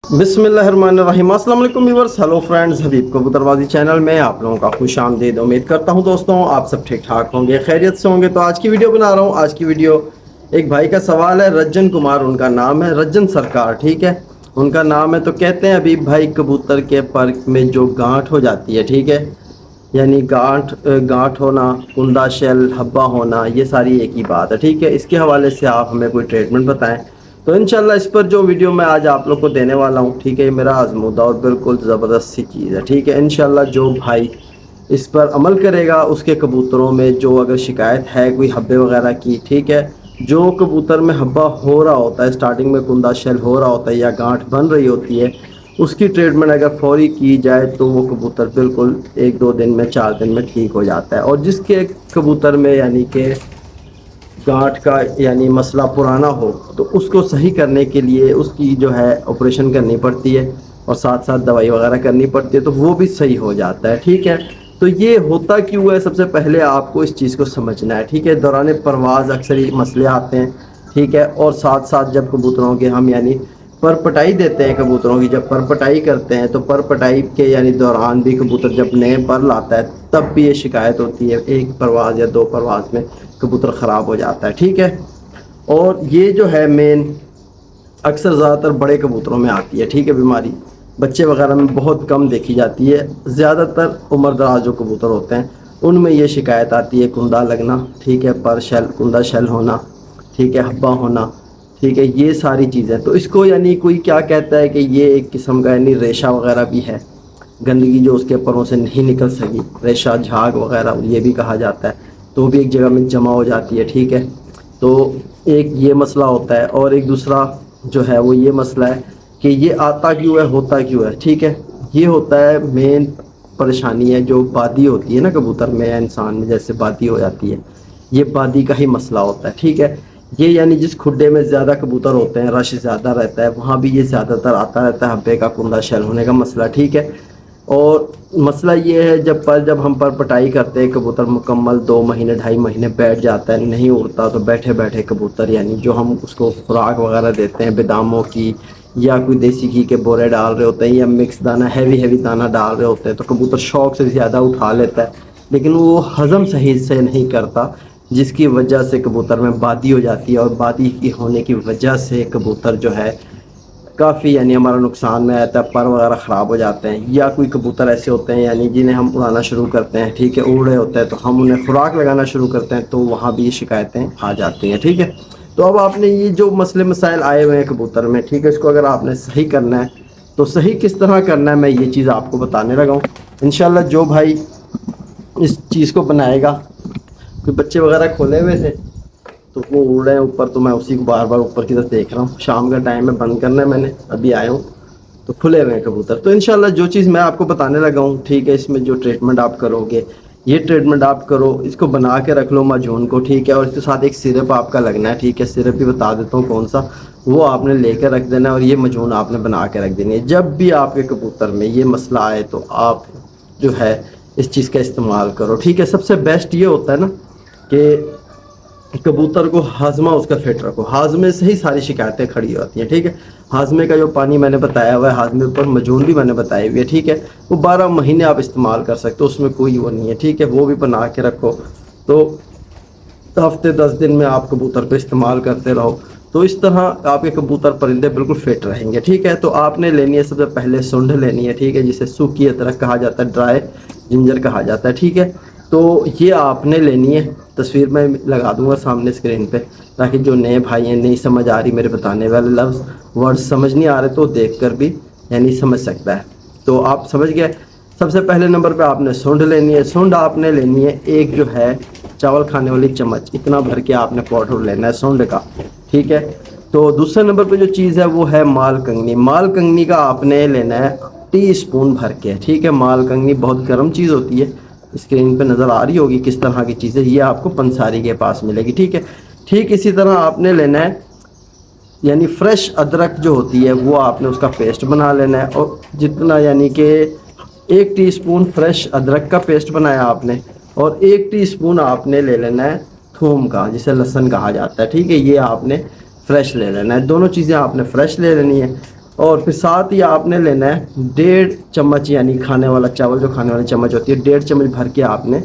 बिस्मिल्लाहिर्रहमानिर्रहीम। अस्सलाम वालेकुम व्यूअर्स, हेलो फ्रेंड्स, हबीब कबूतरबाजी चैनल में आप लोगों का खुश आमदीद। उम्मीद करता हूं दोस्तों आप सब ठीक ठाक होंगे, खैरियत से होंगे। तो आज की वीडियो बना रहा हूं। आज की वीडियो एक भाई का सवाल है, रज्जन कुमार उनका नाम है, रज्जन सरकार, ठीक है उनका नाम है। तो कहते हैं हबीब भाई, कबूतर के पर में जो गांठ हो जाती है, ठीक है, यानी गांठ होना, कुंदा शेल, हब्बा होना, ये सारी एक ही बात है, ठीक है। इसके हवाले से आप हमें कोई ट्रीटमेंट बताएं। तो इंशाल्लाह इस पर जो वीडियो मैं आज आप लोग को देने वाला हूँ, ठीक है, ये मेरा आजमूदा और बिल्कुल ज़बरदस्त सी चीज़ है, ठीक है। इंशाल्लाह जो भाई इस पर अमल करेगा, उसके कबूतरों में जो अगर शिकायत है कोई हब्बे वगैरह की, ठीक है, जो कबूतर में हब्बा हो रहा होता है, स्टार्टिंग में कुंदा शेल हो रहा होता है या गांठ बन रही होती है, उसकी ट्रीटमेंट अगर फौरी की जाए तो वो कबूतर बिल्कुल 1-2 दिन में, 4 दिन में ठीक हो जाता है। और जिसके कबूतर में यानी कि गांठ का यानी मसला पुराना हो, तो उसको सही करने के लिए उसकी जो है ऑपरेशन करनी पड़ती है और साथ साथ दवाई वगैरह करनी पड़ती है, तो वो भी सही हो जाता है, ठीक है। तो ये होता क्यों है, सबसे पहले आपको इस चीज़ को समझना है, ठीक है। दौरान परवाज़ अक्सर ही मसले आते हैं, ठीक है। और साथ साथ जब कबूतरों के हम यानी परपटाई देते हैं, कबूतरों की जब परपटाई करते हैं, तो परपटाई के यानी दौरान भी कबूतर जब नए पर लाता है तब भी ये शिकायत होती है, एक परवाज़ या 2 परवाज़ में कबूतर ख़राब हो जाता है, ठीक है। और ये जो है मेन अक्सर ज़्यादातर बड़े कबूतरों में आती है, ठीक है, बीमारी बच्चे वगैरह में बहुत कम देखी जाती है। ज़्यादातर उम्र दराज जो कबूतर होते हैं उनमें ये शिकायत आती है, कुंदा लगना, ठीक है, पर शेल, कुंदा शेल होना, ठीक है, हब्बा होना, ठीक है, ये सारी चीज़ें। तो इसको यानी कोई क्या कहता है कि ये एक किस्म का यानी रेशा वगैरह भी है, गंदगी जो उसके परों से नहीं निकल सकी, रेशा, झाग वगैरह ये भी कहा जाता है, तो भी एक जगह में जमा हो जाती है, ठीक है। तो एक ये मसला होता है, और एक दूसरा जो है वो ये मसला है कि ये आता क्यों है, होता क्यों है, ठीक है। ये होता है मेन परेशानी है जो बादी होती है ना कबूतर में या इंसान में, जैसे बादी हो जाती है, ये बादी का ही मसला होता है, ठीक है। ये यानी जिस खुड्डे में ज़्यादा कबूतर होते हैं, रश ज़्यादा रहता है, वहाँ भी ये ज़्यादातर आता रहता है हब्बे का, कुंदा शेल होने का मसला, ठीक है। और मसला ये है जब हम पर पटाई करते हैं, कबूतर मुकम्मल 2 महीने 2.5 महीने बैठ जाता है, नहीं उड़ता, तो बैठे बैठे कबूतर यानी जो हम उसको खुराक वगैरह देते हैं बेदामों की या कोई देसी घी के बोरे डाल रहे होते हैं या मिक्स दाना, हैवी दाना डाल रहे होते हैं, तो कबूतर शौक से ज़्यादा उठा लेता है, लेकिन वो हज़म सही से नहीं करता, जिसकी वजह से कबूतर में बादी हो जाती है। और बादी की होने की वजह से कबूतर जो है काफ़ी यानी हमारा नुकसान में आता है, पर वगैरह ख़राब हो जाते हैं। या कोई कबूतर ऐसे होते हैं यानी जिन्हें हम उड़ाना शुरू करते हैं, ठीक है, उड़ रहे होते हैं, तो हम उन्हें खुराक लगाना शुरू करते हैं, तो वहाँ भी ये शिकायतें आ जाती हैं, ठीक है। तो अब आपने ये जो मसले मसाइल आए हुए हैं कबूतर में, ठीक है, इसको अगर आपने सही करना है तो सही किस तरह करना है, मैं ये चीज़ आपको बताने लगा हूँ। इंशाल्लाह जो भाई इस चीज़ को बनाएगा, कोई बच्चे वगैरह खोले हुए थे तो वो उड़ रहे हैं ऊपर, तो मैं उसी को बार बार ऊपर की तरफ देख रहा हूँ। शाम का टाइम है, बंद करना है मैंने, अभी आया हूँ तो खुले हुए हैं कबूतर। तो इंशाल्लाह जो चीज़ मैं आपको बताने लगा हूँ, ठीक है, इसमें जो ट्रीटमेंट आप करोगे, ये ट्रीटमेंट आप करो, इसको बना के रख लो माजून को, ठीक है। और इसके साथ एक सिरप आपका लगना है, ठीक है, सिरप भी बता देता हूँ कौन सा, वो आपने लेकर रख देना है और ये मजून आपने बना के रख देनी है। जब भी आपके कबूतर में ये मसला आए तो आप जो है इस चीज़ का इस्तेमाल करो, ठीक है। सबसे बेस्ट ये होता है ना कि कबूतर को हाजमा उसका फिट रखो, हाजमे से ही सारी शिकायतें खड़ी होती हैं, ठीक है। हाजमे का जो पानी मैंने बताया हुआ है, हाजमे पर मजून भी मैंने बताई हुई है, ठीक है, वो 12 महीने आप इस्तेमाल कर सकते हो, उसमें कोई वो नहीं है, ठीक है। वो भी बना के रखो, तो हफ्ते 10 दिन में आप कबूतर को इस्तेमाल करते रहो, तो इस तरह आपके कबूतर परिंदे बिल्कुल फिट रहेंगे, ठीक है। तो आपने लेनी है सबसे पहले सूंढ लेनी है, ठीक है, जिसे सूखी अदरक कहा जाता है, ड्राई जिंजर कहा जाता है, ठीक है। तो ये आपने लेनी है, तस्वीर में लगा दूंगा सामने स्क्रीन पे, ताकि जो नए भाई हैं, नहीं समझ आ रही मेरे बताने वाले लफ्ज़ वर्ड्स समझ नहीं आ रहे, तो देखकर भी यानी समझ सकता है। तो आप समझ गए। सबसे पहले नंबर पे आपने सूंढ लेनी है। सूंढ आपने लेनी है एक जो है चावल खाने वाली चम्मच, इतना भर के आपने पाउडर लेना है सूंढ का, ठीक है। तो दूसरे नंबर पे जो चीज़ है वो है माल कंगनी। माल कंगनी का आपने लेना है टीस्पून भर के, ठीक है। माल कंगनी बहुत गर्म चीज़ होती है, स्क्रीन पे नज़र आ रही होगी किस तरह की चीज़ है, ये आपको पंसारी के पास मिलेगी, ठीक है। ठीक इसी तरह आपने लेना है यानी फ्रेश अदरक जो होती है वो आपने उसका पेस्ट बना लेना है, और जितना यानी कि 1 टीस्पून फ्रेश अदरक का पेस्ट बनाया आपने, और 1 टीस्पून आपने ले लेना है थूम का, जिसे लहसुन कहा जाता है, ठीक है। ये आपने फ्रेश ले लेना है, दोनों चीज़ें आपने फ्रेश ले लेनी है। اور پھر ساتھ ہی آپ نے لینا ہے 1.5 چمچ یعنی کھانے والا چاول جو کھانے والی چمچ ہوتی ہے 1.5 چمچ بھر کے آپ نے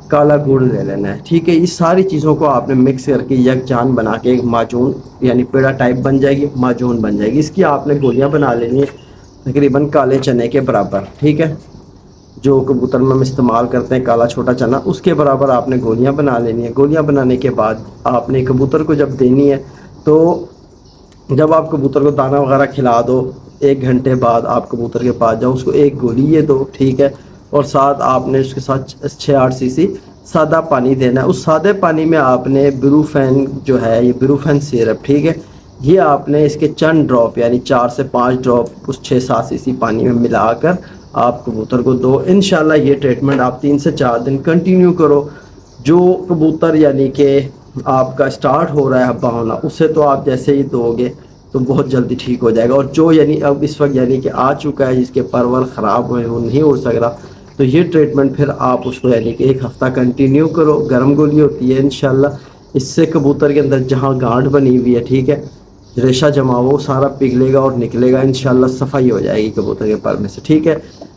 کالا گڑ لے لینا ہے. ٹھیک ہے, اس ساری چیزوں کو آپ نے مکس کر کے یکجان بنا کے ایک معجون یعنی پیڑا ٹائپ بن جائے گی, معجون بن جائے گی. اس کی آپ نے گولیاں بنا لینی ہے تقریباً کالے چنے کے برابر. ٹھیک ہے, جو کبوتر میں ہم استعمال کرتے ہیں کالا چھوٹا چنا, اس کے برابر آپ نے گولیاں بنا لینی ہیں. گولیاں بنانے کے بعد آپ نے کبوتر کو جب دینی ہے تو جب آپ کبوتر کو دانہ وغیرہ کھلا دو 1 گھنٹے بعد آپ کبوتر کے پاس جاؤ, اس کو ایک گولی یہ دو. ٹھیک ہے, اور ساتھ آپ نے اس کے ساتھ 6-8 cc سادہ پانی دینا ہے. اس سادے پانی میں آپ نے بروفین جو ہے یہ بروفین سیرپ, ٹھیک ہے, یہ آپ نے اس کے چند ڈراپ یعنی 4 سے 5 ڈراپ اس 6-7 cc پانی میں ملا کر آپ کبوتر کو دو. انشاءاللہ یہ ٹریٹمنٹ آپ 3 سے 4 دن کنٹینیو کرو. جو کبوتر یعنی کہ آپ کا اسٹارٹ ہو رہا ہے ہبا ہونا, اسے تو آپ جیسے ہی دو گے تو بہت جلدی ٹھیک ہو جائے گا. اور جو یعنی اب اس وقت یعنی کہ آ چکا ہے جس کے پرور خراب ہوئے وہ نہیں اڑ سک رہا, تو یہ ٹریٹمنٹ پھر آپ اس کو یعنی کہ 1 ہفتہ کنٹینیو کرو. گرم گولی ہوتی ہے انشاءاللہ, اس سے کبوتر کے اندر جہاں گانٹھ بنی ہوئی ہے, ٹھیک ہے, ریشہ جمع وہ سارا پگھلے گا اور نکلے گا. انشاءاللہ صفائی ہو جائے گی کبوتر کے پر میں سے. ٹھیک ہے,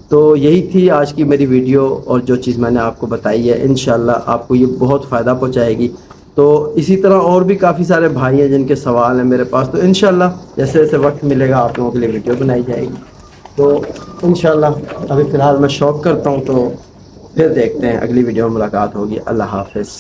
تو یہی تھی آج کی میری ویڈیو, اور جو چیز میں نے آپ کو بتائی ہے انشاءاللہ آپ کو یہ بہت فائدہ پہنچائے گی. تو اسی طرح اور بھی کافی سارے بھائی ہیں جن کے سوال ہیں میرے پاس, تو انشاءاللہ جیسے جیسے وقت ملے گا آپ لوگوں کے لیے ویڈیو بنائی جائے گی. تو انشاءاللہ ابھی فی الحال میں شوق کرتا ہوں, تو پھر دیکھتے ہیں اگلی ویڈیو میں ملاقات ہوگی. اللہ حافظ.